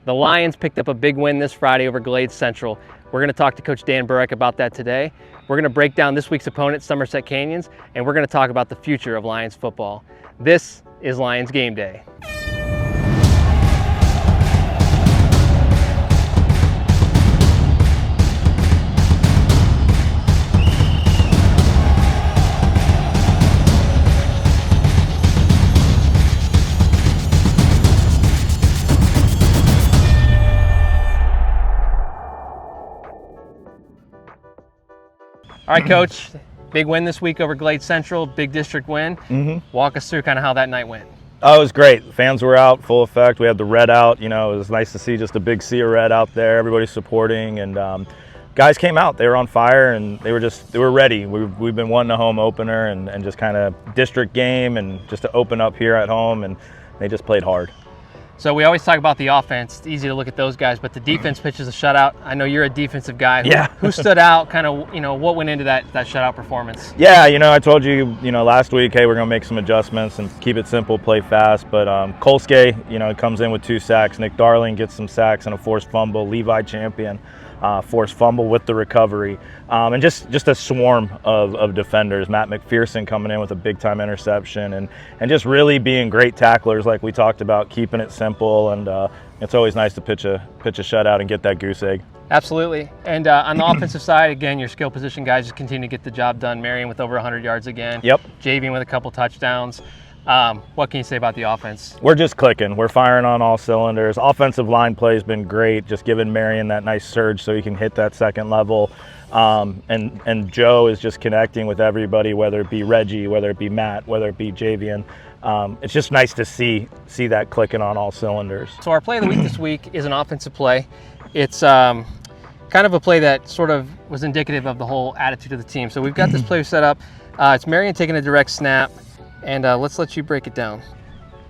The Lions picked up a big win this Friday over Glades Central. We're going to talk to Coach Dan Burack about that today. We're going to break down this week's opponent, Somerset Canyons, and we're going to talk about the future of Lions football. This is Lions Game Day. All right, Coach, big win this week over Glades Central, big district win. Walk us through kind of how that night went. Oh, it was great. Fans were out, full effect. We had the red out. You know, it was nice to see just a big sea of red out there, everybody supporting. And guys came out. They were on fire, and they were ready. We've been wanting a home opener and just kind of district game and just to open up here at home, and they just played hard. So we always talk about the offense. It's easy to look at those guys, but the defense pitches a shutout. I know you're a defensive guy. Who stood out? Kind of, what went into that shutout performance? Yeah, I told you, last week, hey, we're going to make some adjustments and keep it simple, play fast. But Kolske, comes in with 2 sacks. Nick Darling gets some sacks and a forced fumble. Levi Champion, forced fumble with the recovery. And just a swarm of defenders. Matt McPherson coming in with a big-time interception and just really being great tacklers like we talked about, keeping it simple. And it's always nice to pitch a shutout and get that goose egg. Absolutely. And on the offensive side, again, your skill position guys just continue to get the job done. Marion with over 100 yards again. Yep. Javian with a couple touchdowns. What can you say about the offense? We're just clicking. We're firing on all cylinders. Offensive line play has been great, just giving Marion that nice surge so he can hit that second level. And Joe is just connecting with everybody, whether it be Reggie, whether it be Matt, whether it be Javian. It's just nice to see that clicking on all cylinders. So our play of the week this week is an offensive play. It's kind of a play that sort of was indicative of the whole attitude of the team. So we've got this play set up. It's Marion taking a direct snap. And let's let you break it down.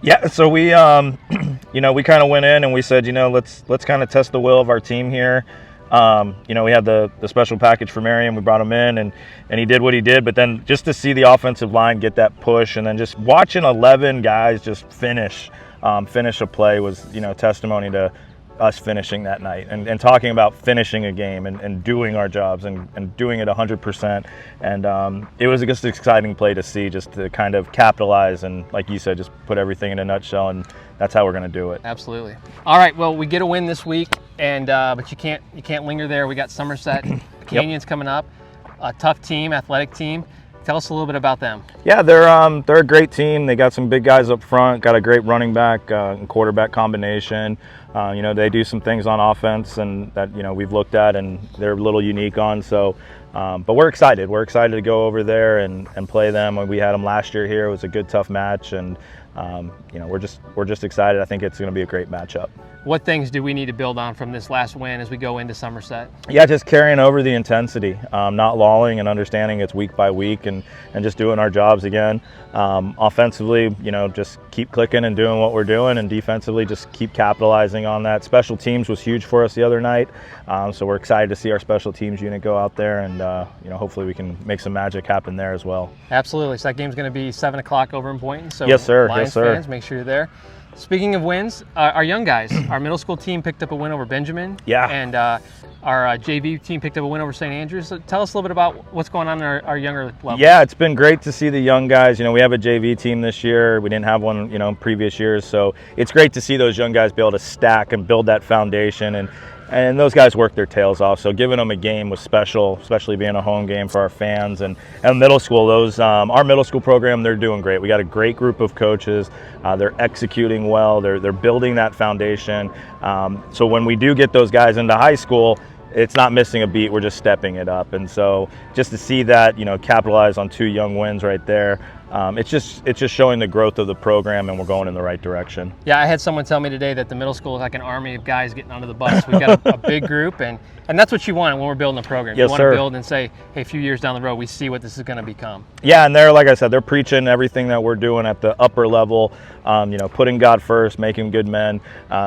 Yeah, so we, we kind of went in and we said, let's kind of test the will of our team here. We had the special package for Marion. We brought him in, and he did what he did. But then just to see the offensive line get that push, and then just watching 11 guys just finish a play was, testimony to us finishing that night and talking about finishing a game and doing our jobs and doing it 100%. And it was just an exciting play to see, just to kind of capitalize and, like you said, just put everything in a nutshell, and that's how we're going to do it. Absolutely. All right, well, we get a win this week, and but you can't linger there. We got Somerset Canyons coming up, a tough team, athletic team. Tell us a little bit about them. Yeah, they're a great team. They got some big guys up front, got a great running back and quarterback combination. They do some things on offense and that, we've looked at and they're a little unique on. So, but we're excited. We're excited to go over there and play them. We had them last year here. It was a good, tough match, and we're just excited. I think it's going to be a great matchup. What things do we need to build on from this last win as we go into Somerset? Yeah, just carrying over the intensity, not lolling and understanding it's week by week and just doing our jobs again. Offensively, just keep clicking and doing what we're doing, and defensively just keep capitalizing on that. Special teams was huge for us the other night, so we're excited to see our special teams unit go out there and hopefully we can make some magic happen there as well. Absolutely. So that game's going to be 7 o'clock over in Boynton. So yes, sir. Lions yes, sir. Fans, make sure you're there. Speaking of wins, our young guys, our middle school team picked up a win over Benjamin. Yeah. And our JV team picked up a win over St. Andrews. So tell us a little bit about what's going on in our younger level. Yeah, it's been great to see the young guys. We have a JV team this year. We didn't have one, in previous years. So it's great to see those young guys be able to stack and build that foundation. And those guys work their tails off. So giving them a game was special, especially being a home game for our fans. And middle school, our middle school program, they're doing great. We got a great group of coaches. They're executing well. They're building that foundation. So when we do get those guys into high school, it's not missing a beat. We're just stepping it up. And so just to see that, capitalize on 2 young wins right there, it's just showing the growth of the program, and we're going in the right direction. Yeah, I had someone tell me today that the middle school is like an army of guys getting onto the bus. We've got a big group, and that's what you want when we're building a program. Yes, you want sir. to build and say, hey, a few years down the road, we see what this is going to become. Yeah, and they're, like I said, they're preaching everything that we're doing at the upper level, putting God first, making good men,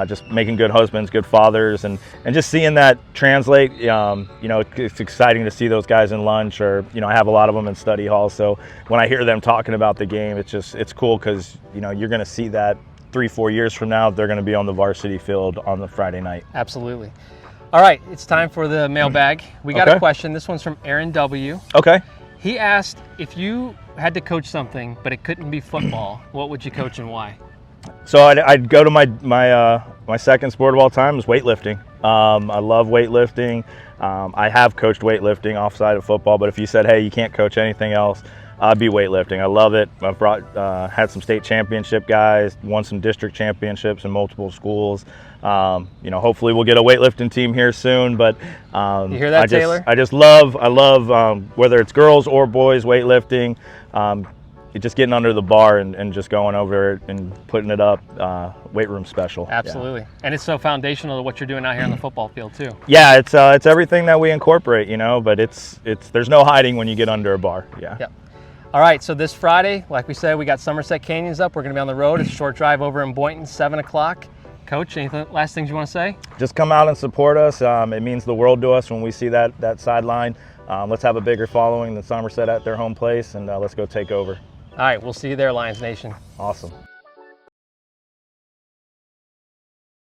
just making good husbands, good fathers, and just seeing that translate. It's exciting to see those guys in lunch, or, I have a lot of them in study hall. So when I hear them talking about the game, it's cool because, you're going to see that 3-4 years from now, they're going to be on the varsity field on the Friday night. Absolutely. All right, it's time for the mailbag. We got Okay. a question. This one's from Aaron W. Okay. He asked, if you had to coach something, but it couldn't be football, what would you coach and why? So I'd go to my second sport of all time is weightlifting. I love weightlifting. I have coached weightlifting offside of football, but if you said, hey, you can't coach anything else, I'd be weightlifting. I love it. I've had some state championship guys, won some district championships in multiple schools. Hopefully we'll get a weightlifting team here soon. But you hear that, Taylor? I love whether it's girls or boys weightlifting. Just getting under the bar and just going over it and putting it up, weight room special. Absolutely. Yeah. And it's so foundational to what you're doing out here on the football field too. Yeah, it's everything that we incorporate, but there's no hiding when you get under a bar. Yeah. Yep. All right, so this Friday, like we said, we got Somerset Canyons up. We're going to be on the road. It's a short drive over in Boynton, 7 o'clock. Coach, any last things you want to say? Just come out and support us. It means the world to us when we see that sideline. Let's have a bigger following than Somerset at their home place, and let's go take over. All right, we'll see you there, Lions Nation. Awesome.